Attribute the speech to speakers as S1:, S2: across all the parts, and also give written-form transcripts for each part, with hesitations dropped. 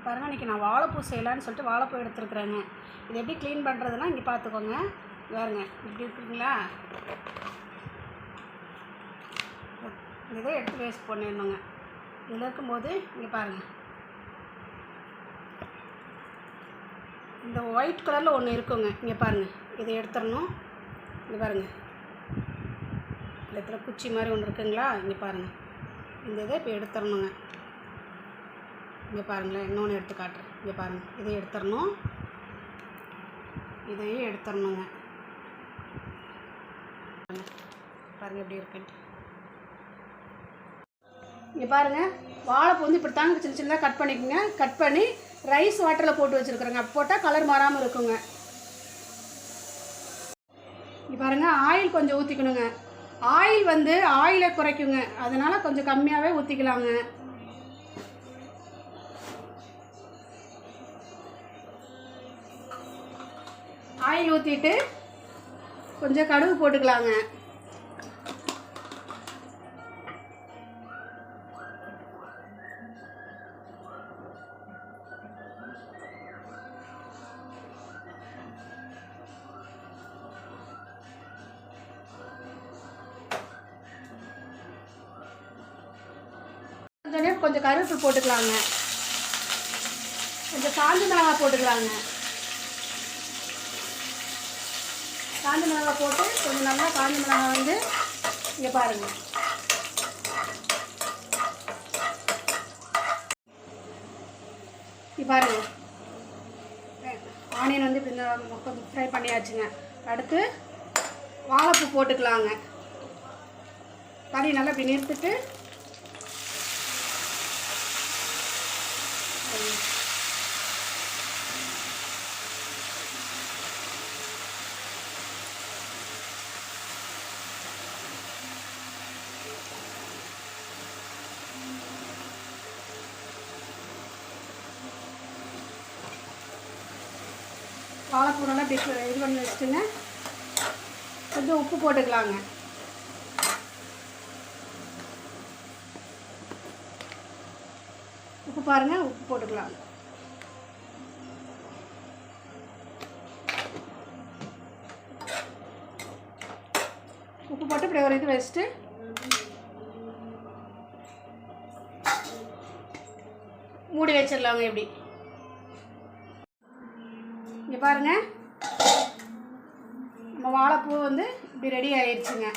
S1: பாருங்கள், இன்றைக்கி நான் வாழைப்பூ செய்யலான்னு சொல்லிட்டு வாழைப்பூ எடுத்துருக்குறேங்க. இது எப்படி க்ளீன் பண்ணுறதுன்னா இங்கே பார்த்துக்கோங்க. பாருங்க, இப்படி இருக்குங்களா? இதை எடுத்து வேஸ்ட் பண்ணிடணுங்க. இதில் இருக்கும்போது இங்கே பாருங்கள், இந்த ஒயிட் கலரில் ஒன்று இருக்குங்க. இங்கே பாருங்கள், இதை எடுத்துடணும். இங்கே பாருங்கள், இடத்துல குச்சி மாதிரி ஒன்று இருக்குங்களா? இங்கே பாருங்கள், இந்த இதை இப்போ எடுத்துடணுங்க. இங்கே பாருங்களேன், இன்னொன்று எடுத்து காட்டுறேன். இங்கே பாருங்கள், இதை எடுத்துடணும். இதையும் எடுத்துடணுங்க. பாருங்கள் எப்படி இருக்குன்ட்டு. இங்கே பாருங்கள், வாழைப்பூ வந்து இப்படி தாங்க சின்ன சின்னதாக கட் பண்ணிக்கோங்க. கட் பண்ணி ரைஸ் வாட்டரில் போட்டு வச்சுருக்குறேங்க. போட்டால் கலர் மாறாமல் இருக்குங்க. இங்கே பாருங்கள், ஆயில் கொஞ்சம் ஊற்றிக்கணுங்க. ஆயில் வந்து ஆயிலை குறைக்குங்க. அதனால் கொஞ்சம் கம்மியாகவே ஊற்றிக்கலாங்க. ஆயில் ஊற்றிட்டு கொஞ்சம் கடுகு போட்டுக்கலாங்க. கொஞ்சம் கருவேப்பிலை போட்டுக்கலாங்க. கொஞ்சம் காஞ்ச மிளகாய் போட்டுக்கலாங்க. காஞ்ச மிளகாய் போட்டு கொஞ்சம் நல்லா காஞ்ச மிளகாய் வந்து இங்கே பாருங்கள், இங்கே பாருங்கள், ஆனியன் வந்து இப்படி கொஞ்சம் ஃப்ரை பண்ணியாச்சுங்க. அடுத்து வாழைப்பூ போட்டுக்கலாங்க. தண்ணி நல்லா இப்படி நிறுத்திட்டு வாழைப்பூ நல்லா இது பண்ணி வச்சுட்டுங்க. கொஞ்சம் உப்பு போட்டுக்கலாங்க. உப்பு பாருங்கள், உப்பு போட்டுக்கலாம். உப்பு போட்டு இப்படி ஒரு இது வச்சுட்டு மூடி வச்சிடலாங்க. எப்படி இங்கே பாருங்கள், நம்ம வாழைப்பூ வந்து இப்படி ரெடி ஆயிடுச்சுங்க.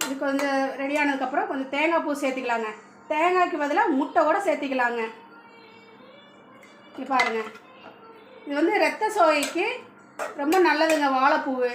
S1: இது கொஞ்சம் ரெடி ஆனதுக்கப்புறம் கொஞ்சம் தேங்காய் பூ சேர்த்திக்கலாங்க. தேங்காய்க்கு பதிலாக முட்டை கூட சேர்த்திக்கலாங்க. இங்கே பாருங்கள், இது வந்து இரத்த சோகைக்கு ரொம்ப நல்லதுங்க வாழைப்பூவு.